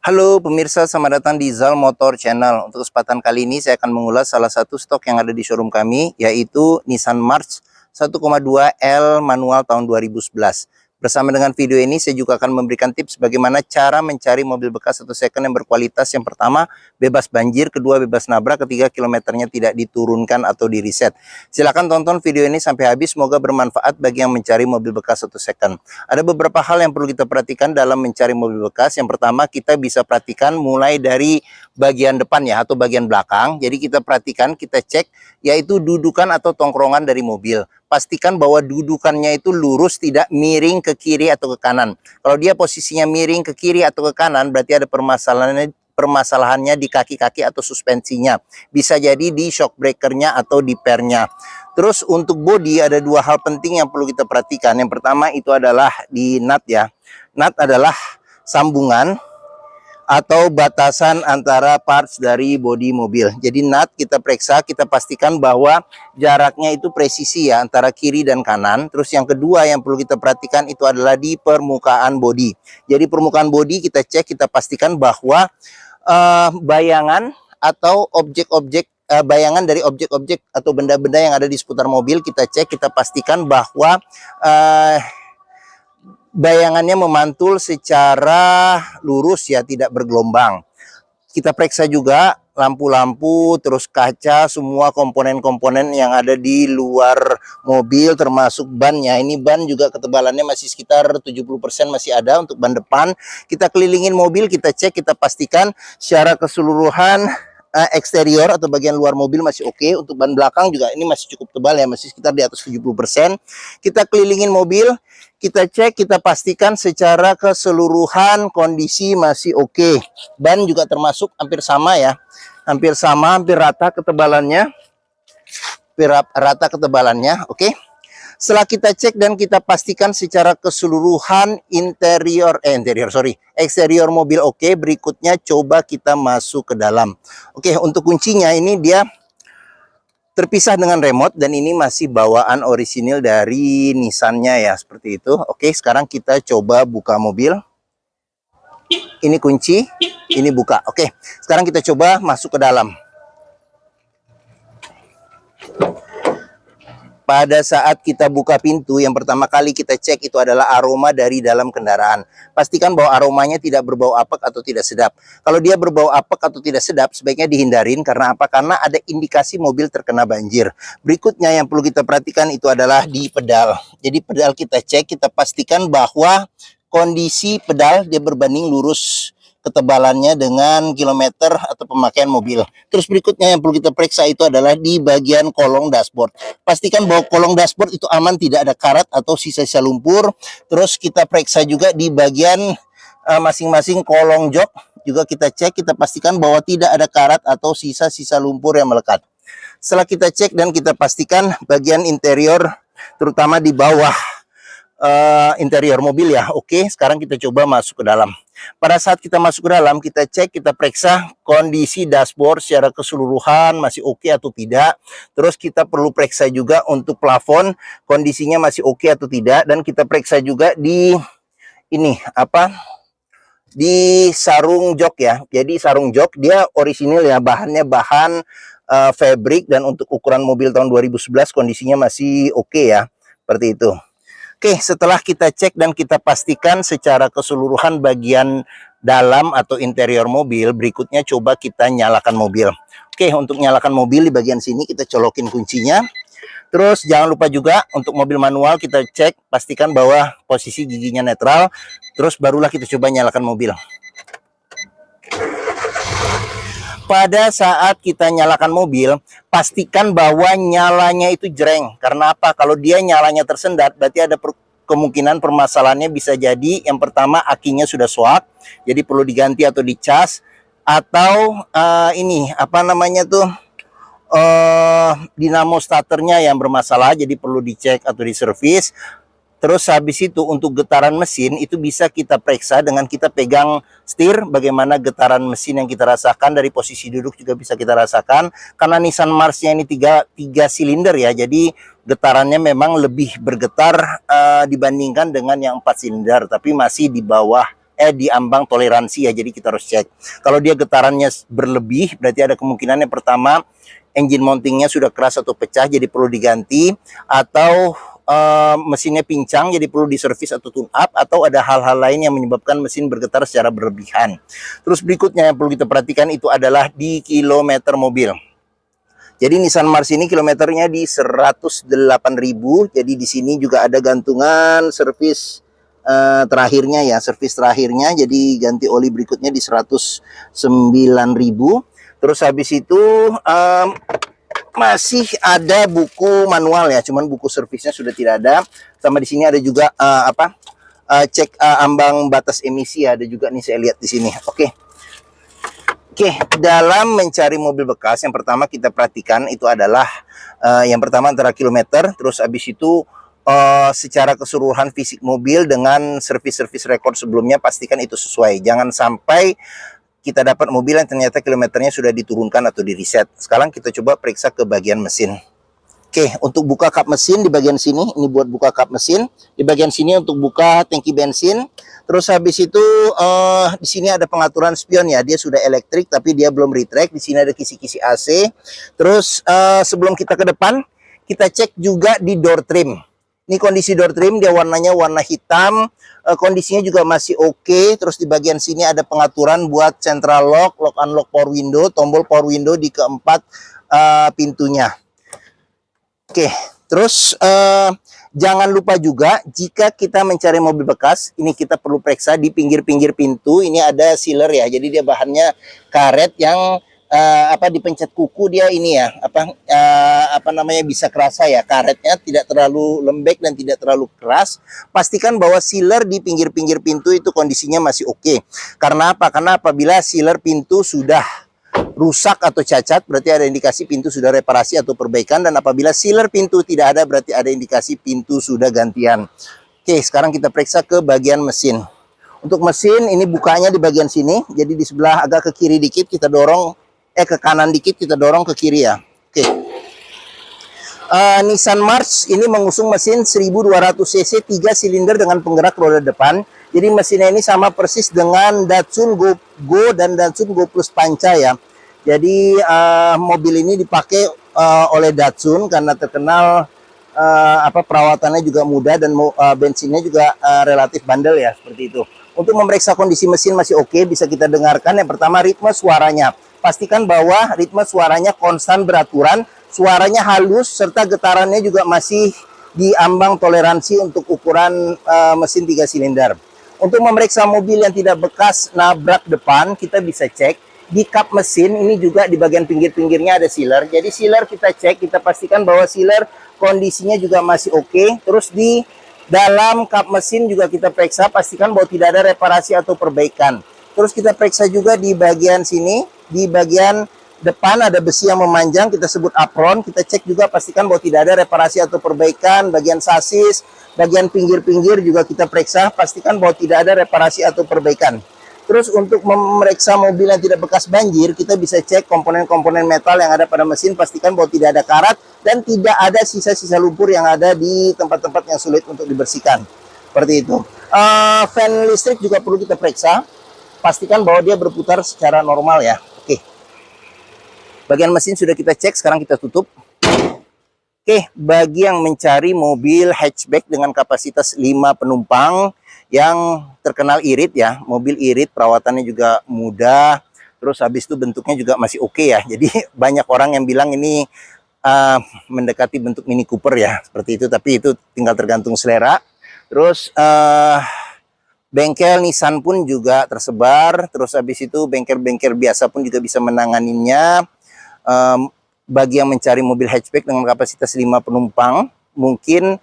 Halo pemirsa, selamat datang di Zal Motor Channel. Untuk kesempatan kali ini saya akan mengulas salah satu stok yang ada di showroom kami, yaitu Nissan March 1,2 L manual tahun 2011. Bersama dengan video ini saya juga akan memberikan tips bagaimana cara mencari mobil bekas atau second yang berkualitas. Yang pertama, bebas banjir, kedua bebas nabrak, ketiga kilometernya tidak diturunkan atau di reset. Silahkan tonton video ini sampai habis, semoga bermanfaat bagi yang mencari mobil bekas atau second. Ada beberapa hal yang perlu kita perhatikan dalam mencari mobil bekas. Yang pertama, kita bisa perhatikan mulai dari bagian depan ya atau bagian belakang. Jadi kita perhatikan, kita cek yaitu dudukan atau tongkrongan dari mobil. Pastikan bahwa dudukannya itu lurus, tidak miring ke kiri atau ke kanan. Kalau dia posisinya miring ke kiri atau ke kanan, berarti ada permasalahannya di kaki-kaki atau suspensinya. Bisa jadi di shock breakernya atau di pernya. Terus untuk bodi ada dua hal penting yang perlu kita perhatikan. Yang pertama itu adalah di nut ya. Nut adalah sambungan atau batasan antara parts dari bodi mobil. Jadi nut kita periksa, kita pastikan bahwa jaraknya itu presisi ya antara kiri dan kanan. Terus yang kedua yang perlu kita perhatikan itu adalah di permukaan bodi. Jadi permukaan bodi kita cek, kita pastikan bahwa bayangan atau objek-objek bayangan dari objek-objek atau benda-benda yang ada di seputar mobil kita cek, kita pastikan bahwa bayangannya memantul secara lurus ya, tidak bergelombang. Kita periksa juga lampu-lampu, terus kaca, semua komponen-komponen yang ada di luar mobil termasuk bannya. Ini ban juga ketebalannya masih sekitar 70% masih ada untuk ban depan. Kita kelilingin mobil, kita cek, kita pastikan secara keseluruhan eksterior atau bagian luar mobil masih oke. Untuk ban belakang juga ini masih cukup tebal ya, masih sekitar di atas 70%. Kita kelilingin mobil, kita cek, kita pastikan secara keseluruhan kondisi masih oke. Ban juga termasuk hampir sama ya, hampir sama, hampir rata ketebalannya, oke. Setelah kita cek dan kita pastikan secara keseluruhan eksterior mobil oke, berikutnya coba kita masuk ke dalam. Oke, untuk kuncinya ini dia terpisah dengan remote dan ini masih bawaan orisinil dari Nissan-nya ya, seperti itu. Oke, sekarang kita coba buka mobil. Ini kunci, ini buka. Oke, sekarang kita coba masuk ke dalam. Pada saat kita buka pintu, yang pertama kali kita cek itu adalah aroma dari dalam kendaraan. Pastikan bahwa aromanya tidak berbau apek atau tidak sedap. Kalau dia berbau apek atau tidak sedap, sebaiknya dihindarin. Karena apa? Karena ada indikasi mobil terkena banjir. Berikutnya yang perlu kita perhatikan itu adalah di pedal. Jadi pedal kita cek, kita pastikan bahwa kondisi pedal dia berbanding lurus ketebalannya dengan kilometer atau pemakaian mobil. Terus berikutnya yang perlu kita periksa itu adalah di bagian kolong dashboard. Pastikan bahwa kolong dashboard itu aman, tidak ada karat atau sisa-sisa lumpur. Terus kita periksa juga di bagian masing-masing kolong jok. Juga kita cek, kita pastikan bahwa tidak ada karat atau sisa-sisa lumpur yang melekat. Setelah kita cek dan kita pastikan bagian interior, terutama di bawah interior mobil ya, oke. Sekarang kita coba masuk ke dalam. Pada saat kita masuk ke dalam, kita cek, kita periksa kondisi dashboard secara keseluruhan masih oke atau tidak. Terus kita perlu periksa juga untuk plafon, kondisinya masih oke atau tidak. Dan kita periksa juga di ini di sarung jok ya. Jadi sarung jok dia orisinil ya, bahannya bahan fabric, dan untuk ukuran mobil tahun 2011 kondisinya masih oke ya, seperti itu. Oke, setelah kita cek dan kita pastikan secara keseluruhan bagian dalam atau interior mobil, berikutnya coba kita nyalakan mobil. Oke, untuk nyalakan mobil di bagian sini kita colokin kuncinya. Terus jangan lupa juga untuk mobil manual kita cek, pastikan bahwa posisi giginya netral. Terus barulah kita coba nyalakan mobil. Pada saat kita nyalakan mobil, pastikan bahwa nyalanya itu jreng. Karena apa? Kalau dia nyalanya tersendat, berarti ada kemungkinan permasalahannya bisa jadi yang pertama akinya sudah swak, jadi perlu diganti atau dicas. Atau dinamo starternya yang bermasalah, jadi perlu dicek atau diservis. Terus habis itu untuk getaran mesin itu bisa kita periksa dengan kita pegang setir, bagaimana getaran mesin yang kita rasakan. Dari posisi duduk juga bisa kita rasakan. Karena Nissan March-nya ini tiga silinder ya, jadi getarannya memang lebih bergetar dibandingkan dengan yang 4 silinder, tapi masih di bawah di ambang toleransi ya. Jadi kita harus cek. Kalau dia getarannya berlebih, berarti ada kemungkinan yang pertama engine mountingnya sudah keras atau pecah, jadi perlu diganti, atau mesinnya pincang, jadi perlu diservis atau tune up, atau ada hal-hal lain yang menyebabkan mesin bergetar secara berlebihan. Terus berikutnya yang perlu kita perhatikan itu adalah di kilometer mobil. Jadi Nissan Mars ini kilometernya di 108.000. Jadi di sini juga ada gantungan servis terakhirnya ya, servis terakhirnya. Jadi ganti oli berikutnya di 109.000. Terus habis itu masih ada buku manual ya, cuman buku servisnya sudah tidak ada. Sama di sini ada juga cek ambang batas emisi ya, ada juga nih saya lihat di sini. Oke, dalam mencari mobil bekas, yang pertama kita perhatikan itu adalah yang pertama antara kilometer, terus habis itu secara keseluruhan fisik mobil dengan servis-servis rekor sebelumnya, pastikan itu sesuai. Jangan sampai kita dapat mobil yang ternyata kilometernya sudah diturunkan atau di reset. Sekarang kita coba periksa ke bagian mesin. Oke, untuk buka kap mesin di bagian sini, ini buat buka kap mesin. Di bagian sini untuk buka tangki bensin. Terus habis itu di sini ada pengaturan spion ya, dia sudah elektrik tapi dia belum retract. Di sini ada kisi-kisi AC. Terus sebelum kita ke depan, kita cek juga di door trim. Ini kondisi door trim, dia warnanya warna hitam. Kondisinya juga masih oke. Terus di bagian sini ada pengaturan buat central lock, lock unlock power window, tombol power window di keempat pintunya. Oke, terus jangan lupa juga jika kita mencari mobil bekas, ini kita perlu periksa di pinggir-pinggir pintu. Ini ada sealer ya, jadi dia bahannya karet yang dipencet kuku dia ini ya, bisa kerasa ya, karetnya tidak terlalu lembek dan tidak terlalu keras. Pastikan bahwa sealer di pinggir-pinggir pintu itu kondisinya masih oke. Karena apa? Karena apabila sealer pintu sudah rusak atau cacat, berarti ada indikasi pintu sudah reparasi atau perbaikan. Dan apabila sealer pintu tidak ada, berarti ada indikasi pintu sudah gantian. Oke, sekarang kita periksa ke bagian mesin. Untuk mesin ini bukanya di bagian sini, jadi di sebelah agak ke kiri dikit kita dorong, ke kanan dikit kita dorong ke kiri ya. Oke. Nissan March ini mengusung mesin 1200 cc 3 silinder dengan penggerak roda depan. Jadi mesinnya ini sama persis dengan Datsun Go dan Datsun Go Plus Panca ya. Jadi mobil ini dipakai oleh Datsun karena terkenal perawatannya juga mudah dan bensinnya juga relatif bandel ya, seperti itu. Untuk memeriksa kondisi mesin masih oke, bisa kita dengarkan. Yang pertama, ritme suaranya. Pastikan bahwa ritme suaranya konstan beraturan, suaranya halus, serta getarannya juga masih di ambang toleransi untuk ukuran mesin 3 silinder. Untuk memeriksa mobil yang tidak bekas nabrak depan, kita bisa cek di kap mesin. Ini juga di bagian pinggir-pinggirnya ada sealer. Jadi sealer kita cek, kita pastikan bahwa sealer kondisinya juga masih oke. Terus di dalam kap mesin juga kita periksa, pastikan bahwa tidak ada reparasi atau perbaikan. Terus kita periksa juga di bagian sini, di bagian depan ada besi yang memanjang, kita sebut apron. Kita cek juga, pastikan bahwa tidak ada reparasi atau perbaikan. Bagian sasis, bagian pinggir-pinggir juga kita periksa, pastikan bahwa tidak ada reparasi atau perbaikan. Terus untuk memeriksa mobil yang tidak bekas banjir, kita bisa cek komponen-komponen metal yang ada pada mesin, pastikan bahwa tidak ada karat dan tidak ada sisa-sisa lumpur yang ada di tempat-tempat yang sulit untuk dibersihkan. Seperti itu. Fan listrik juga perlu kita periksa, pastikan bahwa dia berputar secara normal ya. Oke. Bagian mesin sudah kita cek, sekarang kita tutup. Oke, bagi yang mencari mobil hatchback dengan kapasitas 5 penumpang yang terkenal irit ya, mobil irit, perawatannya juga mudah, terus habis itu bentuknya juga masih oke ya. Jadi banyak orang yang bilang ini mendekati bentuk Mini Cooper ya, seperti itu, tapi itu tinggal tergantung selera. Terus bengkel Nissan pun juga tersebar, terus habis itu bengkel-bengkel biasa pun juga bisa menanganinya. Bagi yang mencari mobil hatchback dengan kapasitas 5 penumpang, mungkin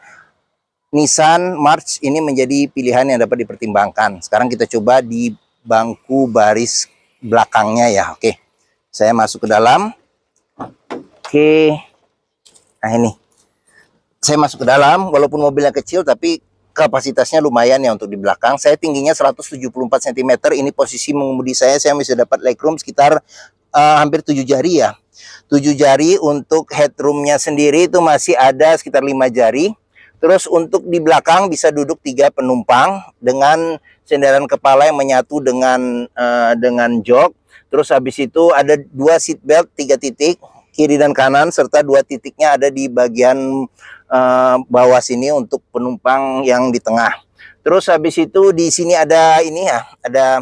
Nissan March ini menjadi pilihan yang dapat dipertimbangkan. Sekarang kita coba di bangku baris belakangnya ya. Oke, saya masuk ke dalam. Oke, nah ini saya masuk ke dalam. Walaupun mobilnya kecil tapi kapasitasnya lumayan ya untuk di belakang. Saya tingginya 174 cm. Ini posisi mengemudi saya masih dapat legroom sekitar hampir 7 jari ya. 7 jari. Untuk headroomnya sendiri itu masih ada sekitar 5 jari. Terus untuk di belakang bisa duduk 3 penumpang dengan senderan kepala yang menyatu dengan jok. Terus habis itu ada 2 seat belt 3 titik kiri dan kanan, serta 2 titiknya ada di bagian bawah sini untuk penumpang yang di tengah. Terus habis itu di sini ada ini ya, ada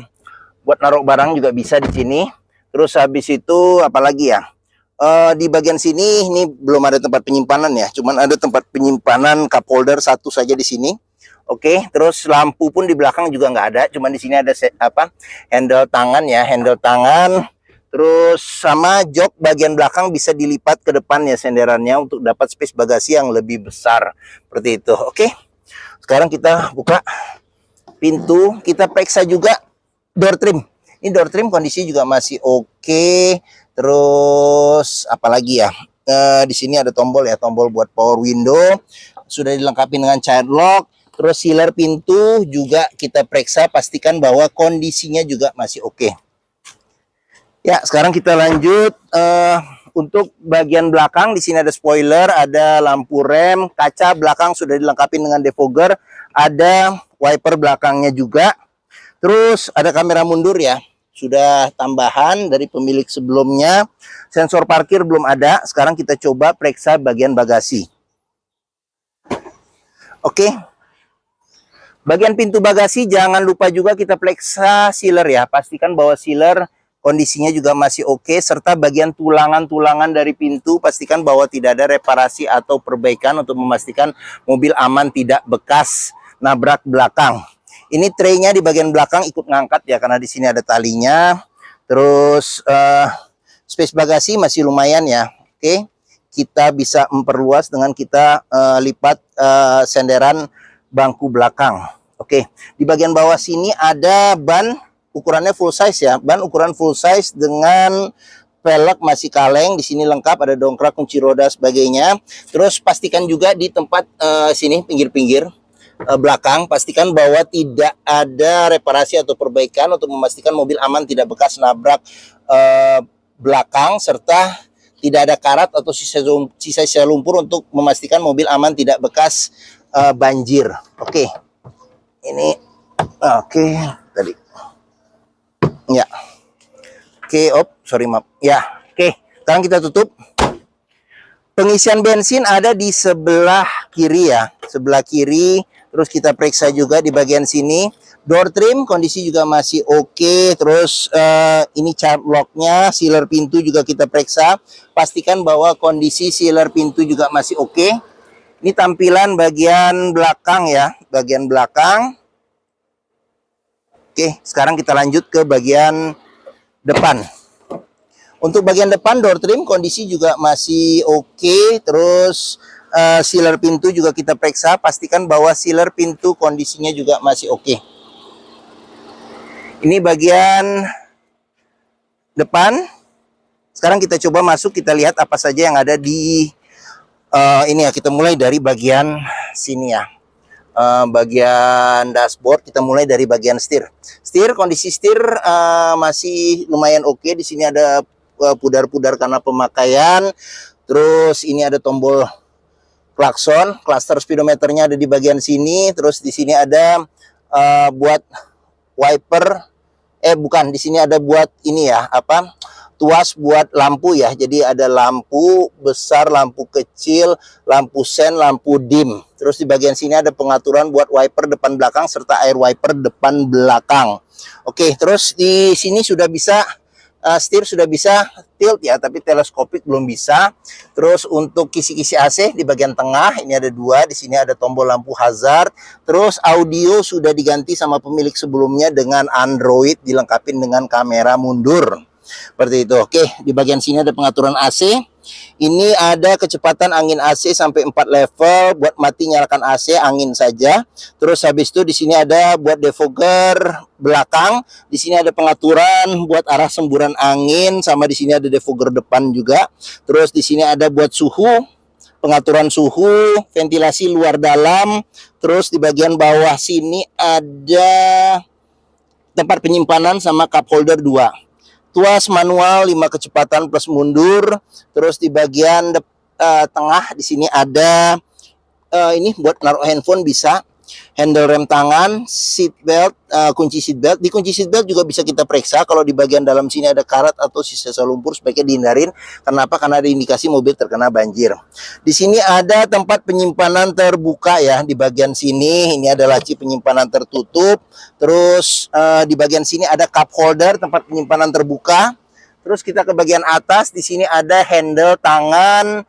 buat naruh barang juga bisa di sini. Terus habis itu apalagi ya? Di bagian sini ini belum ada tempat penyimpanan ya, cuman ada tempat penyimpanan cup holder satu saja di sini. Oke, terus lampu pun di belakang juga nggak ada, cuman di sini ada handle tangan ya, handle tangan. Terus sama jok bagian belakang bisa dilipat ke depan ya senderannya untuk dapat space bagasi yang lebih besar seperti itu. Oke, sekarang kita buka pintu, kita periksa juga door trim. Ini door trim kondisi juga masih oke. Terus apalagi ya, di sini ada tombol ya, tombol buat power window, sudah dilengkapi dengan child lock. Terus sealer pintu juga kita periksa, pastikan bahwa kondisinya juga masih oke. Ya, sekarang kita lanjut. Untuk bagian belakang di sini ada spoiler, ada lampu rem, kaca belakang sudah dilengkapi dengan defogger, ada wiper belakangnya juga. Terus ada kamera mundur ya, sudah tambahan dari pemilik sebelumnya. Sensor parkir belum ada. Sekarang kita coba periksa bagian bagasi. Oke. Bagian pintu bagasi jangan lupa juga kita periksa sealer ya. Pastikan bahwa sealer kondisinya juga masih oke, serta bagian tulangan-tulangan dari pintu pastikan bahwa tidak ada reparasi atau perbaikan untuk memastikan mobil aman tidak bekas nabrak belakang. Ini traynya di bagian belakang ikut ngangkat ya, karena di sini ada talinya. Terus space bagasi masih lumayan ya. Oke, kita bisa memperluas dengan kita lipat senderan bangku belakang. Oke, di bagian bawah sini ada ban ukurannya full size ya, ban ukuran full size dengan velg masih kaleng. Di sini lengkap, ada dongkrak, kunci roda, sebagainya. Terus pastikan juga di tempat sini pinggir-pinggir belakang, pastikan bahwa tidak ada reparasi atau perbaikan untuk memastikan mobil aman tidak bekas nabrak belakang, serta tidak ada karat atau sisa lumpur untuk memastikan mobil aman tidak bekas banjir. Oke, ini oke tadi ya, oke, sorry maaf ya. Oke, sekarang kita tutup. Pengisian bensin ada di sebelah kiri ya, sebelah kiri. Terus kita periksa juga di bagian sini. Door trim kondisi juga masih oke. Terus ini child locknya, sealer pintu juga kita periksa. Pastikan bahwa kondisi sealer pintu juga masih oke. Ini tampilan bagian belakang ya, bagian belakang. Oke, sekarang kita lanjut ke bagian depan. Untuk bagian depan door trim kondisi juga masih oke. Terus sealer pintu juga kita periksa, pastikan bahwa sealer pintu kondisinya juga masih oke. Ini bagian depan. Sekarang kita coba masuk, kita lihat apa saja yang ada di ini ya. Kita mulai dari bagian sini ya, bagian dashboard. Kita mulai dari bagian setir. Kondisi setir masih lumayan oke. Di sini ada pudar-pudar karena pemakaian. Terus ini ada tombol klakson, cluster speedometernya ada di bagian sini. Terus di sini ada buat wiper, bukan, di sini ada buat ini ya, tuas buat lampu ya. Jadi ada lampu besar, lampu kecil, lampu sen, lampu dim. Terus di bagian sini ada pengaturan buat wiper depan belakang serta air wiper depan belakang. Oke, terus di sini sudah bisa setir, sudah bisa tilt ya, tapi teleskopik belum bisa. Terus untuk kisi-kisi AC di bagian tengah ini ada 2, di sini ada tombol lampu hazard. Terus audio sudah diganti sama pemilik sebelumnya dengan Android, dilengkapi dengan kamera mundur. Seperti itu. Oke, di bagian sini ada pengaturan AC. Ini ada kecepatan angin AC sampai 4 level. Buat mati nyalakan AC, angin saja. Terus habis itu di sini ada buat defogger belakang. Di sini ada pengaturan buat arah semburan angin, sama di sini ada defogger depan juga. Terus di sini ada buat suhu, pengaturan suhu, ventilasi luar dalam. Terus di bagian bawah sini ada tempat penyimpanan sama cup holder 2. Tuas manual 5 kecepatan plus mundur. Terus di bagian tengah di sini ada ini buat naruh handphone bisa. Handle rem tangan, seat belt, kunci seat belt. Di kunci seat belt juga bisa kita periksa kalau di bagian dalam sini ada karat atau sisa lumpur, sebaiknya dihindarin. Kenapa? Karena ada indikasi mobil terkena banjir. Di sini ada tempat penyimpanan terbuka ya. Di bagian sini ini ada laci penyimpanan tertutup. Terus di bagian sini ada cup holder, tempat penyimpanan terbuka. Terus kita ke bagian atas, di sini ada handle tangan,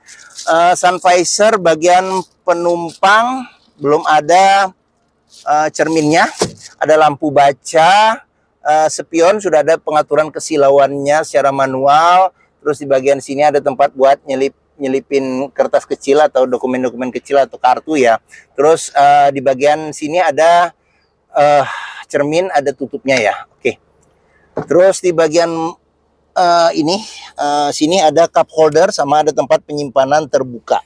sun visor bagian penumpang, belum ada cerminnya, ada lampu baca, spion sudah ada pengaturan kesilauannya secara manual. Terus di bagian sini ada tempat buat nyelipin kertas kecil atau dokumen-dokumen kecil atau kartu ya. Terus di bagian sini ada cermin, ada tutupnya ya. Oke. Terus di bagian sini ada cup holder sama ada tempat penyimpanan terbuka.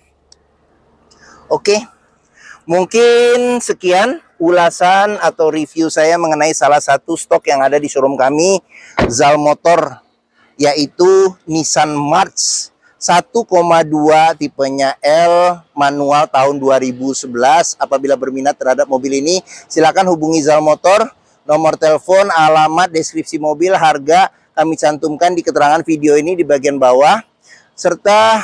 Oke. Mungkin sekian ulasan atau review saya mengenai salah satu stok yang ada di showroom kami, Zal Motor, yaitu Nissan March 1,2 tipenya L manual tahun 2011. Apabila berminat terhadap mobil ini, silakan hubungi Zal Motor. Nomor telepon, alamat, deskripsi mobil, harga kami cantumkan di keterangan video ini di bagian bawah. Serta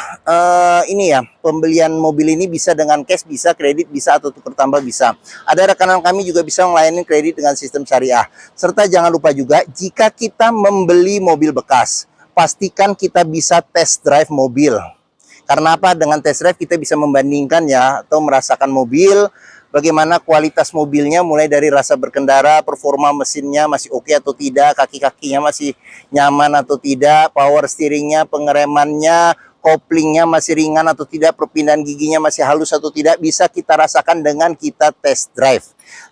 ini ya, pembelian mobil ini bisa dengan cash, bisa kredit, bisa atau tukar tambah bisa. Ada rekanan kami juga bisa melayani kredit dengan sistem syariah. Serta jangan lupa juga, jika kita membeli mobil bekas, pastikan kita bisa test drive mobil. Karena apa? Dengan test drive kita bisa membandingkan ya, atau merasakan mobil, bagaimana kualitas mobilnya, mulai dari rasa berkendara, performa mesinnya masih oke atau tidak, kaki-kakinya masih nyaman atau tidak, power steeringnya, pengeremannya, koplingnya masih ringan atau tidak, perpindahan giginya masih halus atau tidak, bisa kita rasakan dengan kita test drive.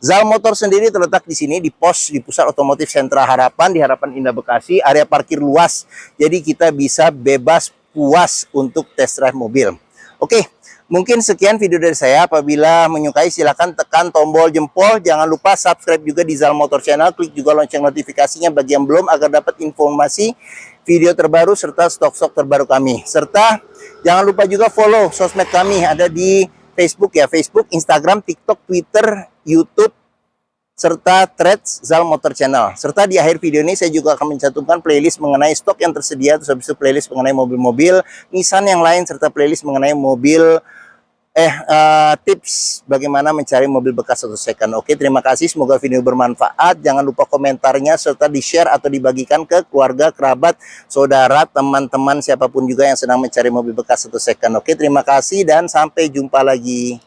Zal Motor sendiri terletak di sini di pos di Pusat Otomotif Sentra Harapan, di Harapan Indah Bekasi, area parkir luas. Jadi kita bisa bebas puas untuk test drive mobil. Oke. Mungkin sekian video dari saya. Apabila menyukai silahkan tekan tombol jempol. Jangan lupa subscribe juga di Zal Motor Channel. Klik juga lonceng notifikasinya bagi yang belum agar dapat informasi video terbaru serta stok-stok terbaru kami. Serta jangan lupa juga follow sosmed kami. Ada di Facebook ya. Facebook, Instagram, TikTok, Twitter, YouTube, serta Threads Zal Motor Channel. Serta di akhir video ini saya juga akan mencantumkan playlist mengenai stok yang tersedia, terus habis itu playlist mengenai mobil-mobil Nissan yang lain, serta playlist mengenai mobil tips bagaimana mencari mobil bekas atau second. Oke, terima kasih, semoga video bermanfaat. Jangan lupa komentarnya serta di-share atau dibagikan ke keluarga, kerabat, saudara, teman-teman, siapapun juga yang sedang mencari mobil bekas atau second. Oke, terima kasih dan sampai jumpa lagi.